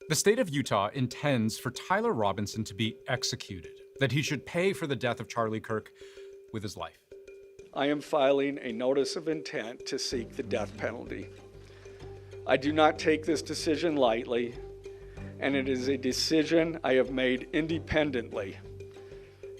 The state of Utah intends for Tyler Robinson to be executed, that he should pay for the death of Charlie Kirk with his life. I am filing a notice of intent to seek the death penalty. I do not take this decision lightly, and it is a decision I have made independently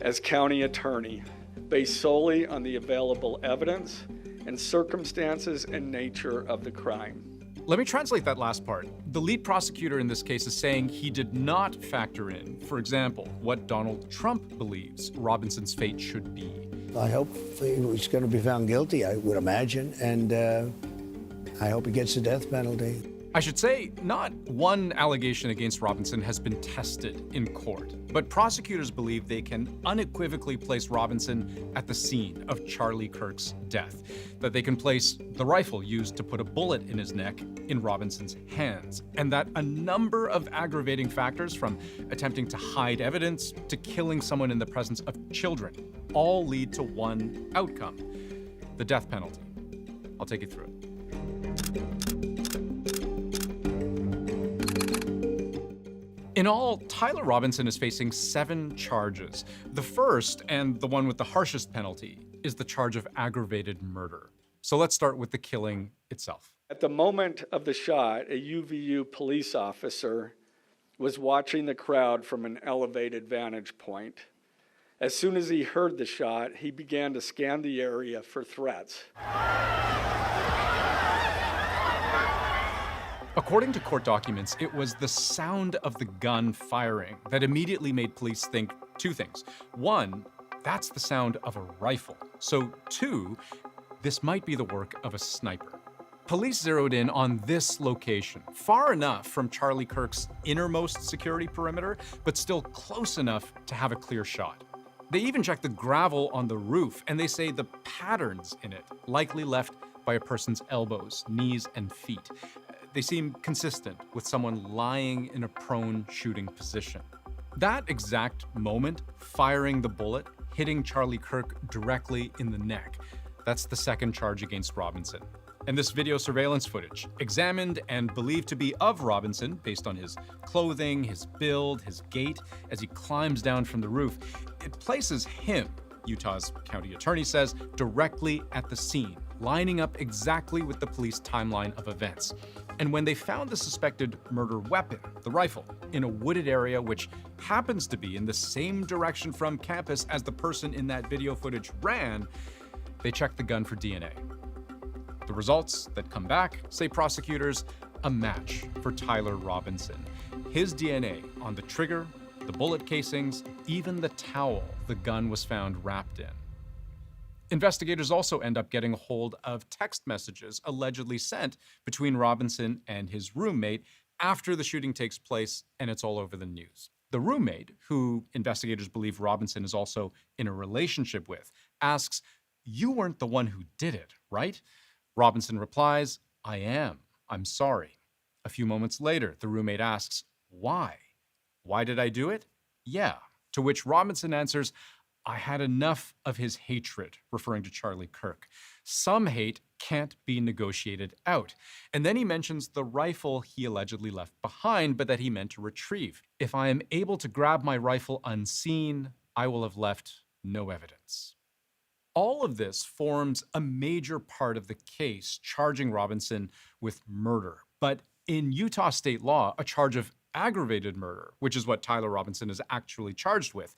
as county attorney, based solely on the available evidence and circumstances and nature of the crime. Let me translate that last part. The lead prosecutor in this case is saying he did not factor in, for example, what Donald Trump believes Robinson's fate should be. I hope he was going to be found guilty, I would imagine, and I hope he gets the death penalty. I should say, not one allegation against Robinson has been tested in court, but prosecutors believe they can unequivocally place Robinson at the scene of Charlie Kirk's death, that they can place the rifle used to put a bullet in his neck in Robinson's hands, and that a number of aggravating factors, from attempting to hide evidence to killing someone in the presence of children, all lead to one outcome: the death penalty. I'll take you through it. In all, Tyler Robinson is facing 7 charges. The first, and the one with the harshest penalty, is the charge of aggravated murder. So let's start with the killing itself. At the moment of the shot, a UVU police officer was watching the crowd from an elevated vantage point. As soon as he heard the shot, he began to scan the area for threats. According to court documents, it was the sound of the gun firing that immediately made police think 2 things. 1, that's the sound of a rifle. So 2, this might be the work of a sniper. Police zeroed in on this location, far enough from Charlie Kirk's innermost security perimeter, but still close enough to have a clear shot. They even checked the gravel on the roof, and they say the patterns in it likely left by a person's elbows, knees, and feet. They seem consistent with someone lying in a prone shooting position. That exact moment, firing the bullet, hitting Charlie Kirk directly in the neck, that's the second charge against Robinson. And this video surveillance footage, examined and believed to be of Robinson based on his clothing, his build, his gait as he climbs down from the roof, it places him, Utah's county attorney says, directly at the scene, lining up exactly with the police timeline of events. And when they found the suspected murder weapon, the rifle, in a wooded area which happens to be in the same direction from campus as the person in that video footage ran, they checked the gun for DNA. The results that come back, say prosecutors, a match for Tyler Robinson. His DNA on the trigger, the bullet casings, even the towel the gun was found wrapped in. Investigators also end up getting a hold of text messages allegedly sent between Robinson and his roommate after the shooting takes place, and it's all over the news. The roommate, who investigators believe Robinson is also in a relationship with, asks, "You weren't the one who did it, right?" Robinson replies, "I am. I'm sorry." A few moments later, the roommate asks, "Why? Why did I do it?" "Yeah." To which Robinson answers, "I had enough of his hatred," referring to Charlie Kirk. Some hate can't be negotiated out. And then he mentions the rifle he allegedly left behind, but that he meant to retrieve. "If I am able to grab my rifle unseen, I will have left no evidence." All of this forms a major part of the case charging Robinson with murder. But in Utah state law, a charge of aggravated murder, which is what Tyler Robinson is actually charged with,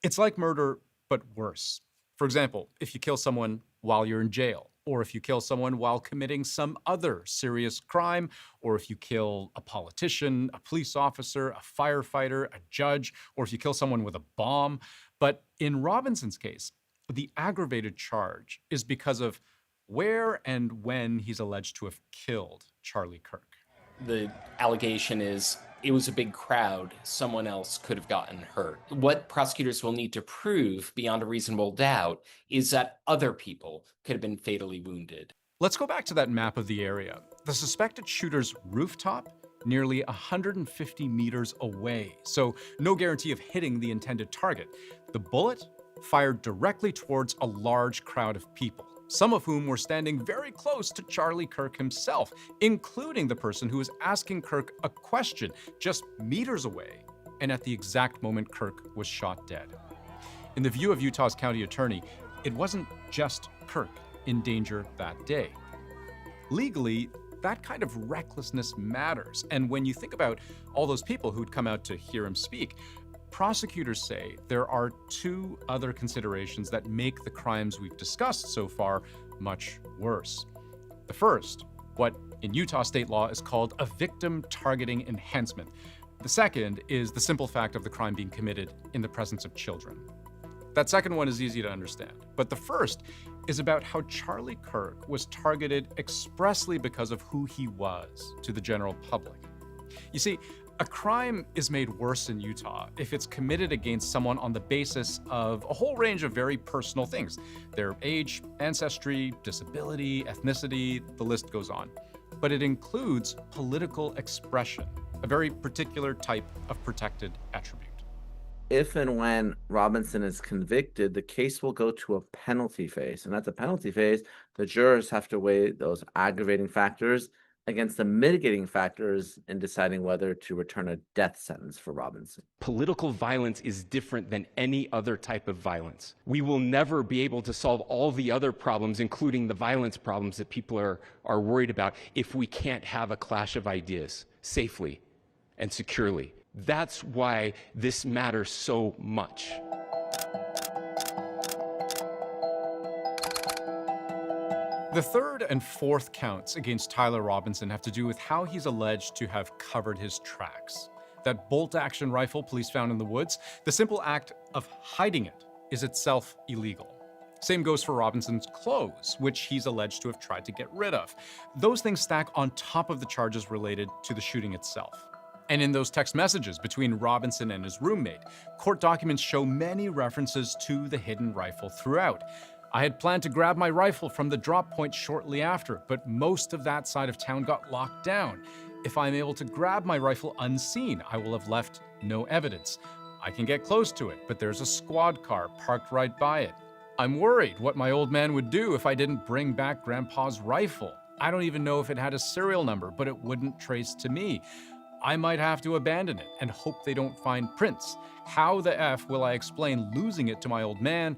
it's like murder, but worse. For example, if you kill someone while you're in jail, or if you kill someone while committing some other serious crime, or if you kill a politician, a police officer, a firefighter, a judge, or if you kill someone with a bomb. But in Robinson's case, the aggravated charge is because of where and when he's alleged to have killed Charlie Kirk. The allegation is it was a big crowd. Someone else could have gotten hurt. What prosecutors will need to prove beyond a reasonable doubt is that other people could have been fatally wounded. Let's go back to that map of the area. The suspected shooter's rooftop, nearly 150 meters away, so no guarantee of hitting the intended target. The bullet fired directly towards a large crowd of people. some of whom were standing very close to Charlie Kirk himself, including the person who was asking Kirk a question just meters away, and at the exact moment Kirk was shot dead. In the view of Utah's county attorney, it wasn't just Kirk in danger that day. Legally, that kind of recklessness matters, and when you think about all those people who'd come out to hear him speak, prosecutors say there are two other considerations that make the crimes we've discussed so far much worse. The first, what in Utah state law is called a victim targeting enhancement. The second is the simple fact of the crime being committed in the presence of children. That second one is easy to understand, but the first is about how Charlie Kirk was targeted expressly because of who he was to the general public. You see, a crime is made worse in Utah if it's committed against someone on the basis of a whole range of very personal things: their age, ancestry, disability, ethnicity, the list goes on. But it includes political expression, a very particular type of protected attribute. If and when Robinson is convicted, the case will go to a penalty phase. And at the penalty phase, the jurors have to weigh those aggravating factors against the mitigating factors in deciding whether to return a death sentence for Robinson. Political violence is different than any other type of violence. We will never be able to solve all the other problems, including the violence problems that people are worried about, if we can't have a clash of ideas safely and securely. That's why this matters so much. The third and fourth counts against Tyler Robinson have to do with how he's alleged to have covered his tracks. That bolt-action rifle police found in the woods, the simple act of hiding it is itself illegal. Same goes for Robinson's clothes, which he's alleged to have tried to get rid of. Those things stack on top of the charges related to the shooting itself. And in those text messages between Robinson and his roommate, court documents show many references to the hidden rifle throughout. I had planned to grab my rifle from the drop point shortly after, but most of that side of town got locked down. If I'm able to grab my rifle unseen, I will have left no evidence. I can get close to it, but there's a squad car parked right by it. I'm worried what my old man would do if I didn't bring back Grandpa's rifle. I don't even know if it had a serial number, but it wouldn't trace to me. I might have to abandon it and hope they don't find prints. How the F will I explain losing it to my old man?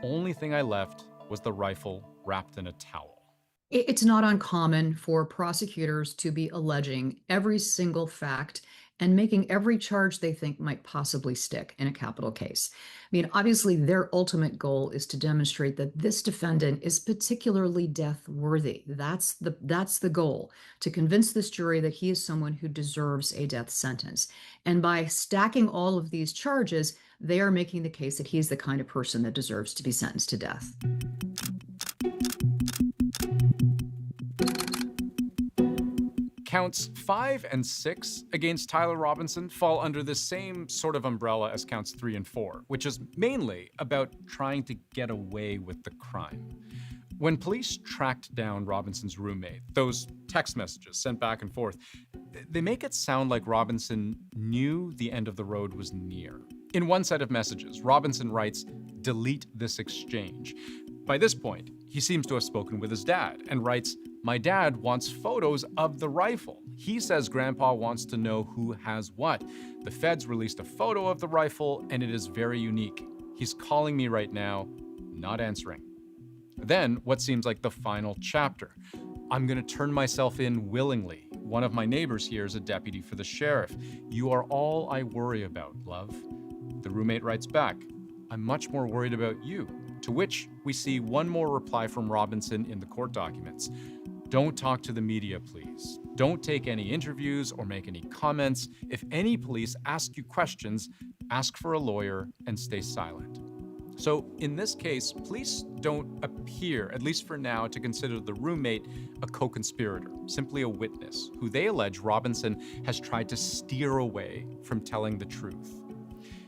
Only thing I left was the rifle wrapped in a towel. It's not uncommon for prosecutors to be alleging every single fact and making every charge they think might possibly stick in a capital case. I mean, obviously, their ultimate goal is to demonstrate that this defendant is particularly death worthy. That's the goal, to convince this jury that he is someone who deserves a death sentence. And by stacking all of these charges, they are making the case that he's the kind of person that deserves to be sentenced to death. Counts 5 and 6 against Tyler Robinson fall under the same sort of umbrella as counts 3 and 4, which is mainly about trying to get away with the crime. When police tracked down Robinson's roommate, those text messages sent back and forth, they make it sound like Robinson knew the end of the road was near. In one set of messages, Robinson writes, "Delete this exchange." By this point, he seems to have spoken with his dad and writes, "My dad wants photos of the rifle. He says Grandpa wants to know who has what. The feds released a photo of the rifle and it is very unique. He's calling me right now, not answering." Then, what seems like the final chapter. "I'm going to turn myself in willingly. One of my neighbors here is a deputy for the sheriff. You are all I worry about, love." The roommate writes back, "I'm much more worried about you." To which we see one more reply from Robinson in the court documents. "Don't talk to the media, please. Don't take any interviews or make any comments. If any police ask you questions, ask for a lawyer and stay silent." So in this case, police don't appear, at least for now, to consider the roommate a co-conspirator, simply a witness, who they allege Robinson has tried to steer away from telling the truth.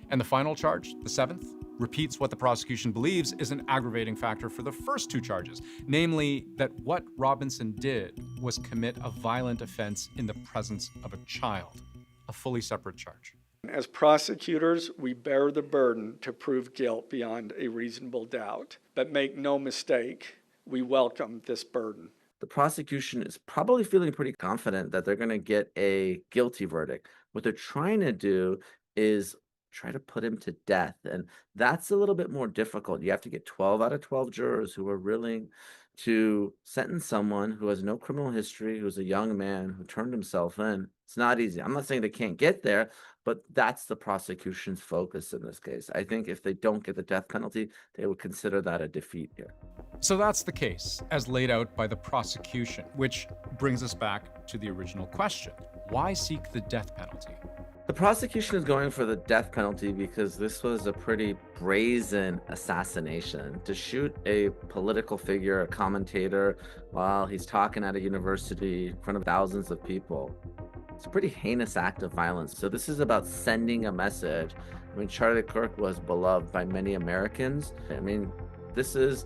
And the final charge, the 7th, repeats what the prosecution believes is an aggravating factor for the first two charges, namely that what Robinson did was commit a violent offense in the presence of a child, a fully separate charge. As prosecutors, we bear the burden to prove guilt beyond a reasonable doubt. But make no mistake, we welcome this burden. The prosecution is probably feeling pretty confident that they're going to get a guilty verdict. What they're trying to do is try to put him to death. And that's a little bit more difficult. You have to get 12 out of 12 jurors who are willing to sentence someone who has no criminal history, who's a young man who turned himself in. It's not easy. I'm not saying they can't get there, but that's the prosecution's focus in this case. I think if they don't get the death penalty, they would consider that a defeat here. So that's the case, as laid out by the prosecution, which brings us back to the original question. Why seek the death penalty? The prosecution is going for the death penalty because this was a pretty brazen assassination. To shoot a political figure, a commentator, while he's talking at a university in front of thousands of people, it's a pretty heinous act of violence. So this is about sending a message. I mean, Charlie Kirk was beloved by many Americans. I mean, this is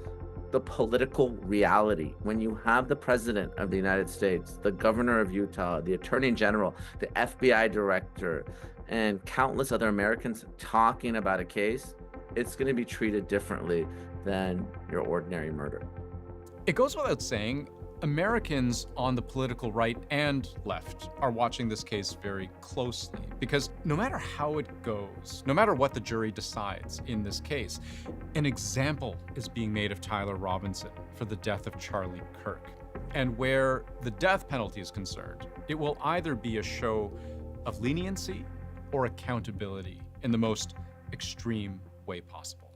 the political reality. When you have the president of the United States, the governor of Utah, the attorney general, the FBI director, and countless other Americans talking about a case, it's going to be treated differently than your ordinary murder. It goes without saying, Americans on the political right and left are watching this case very closely because no matter how it goes, no matter what the jury decides in this case, an example is being made of Tyler Robinson for the death of Charlie Kirk. And where the death penalty is concerned, it will either be a show of leniency or accountability in the most extreme way possible.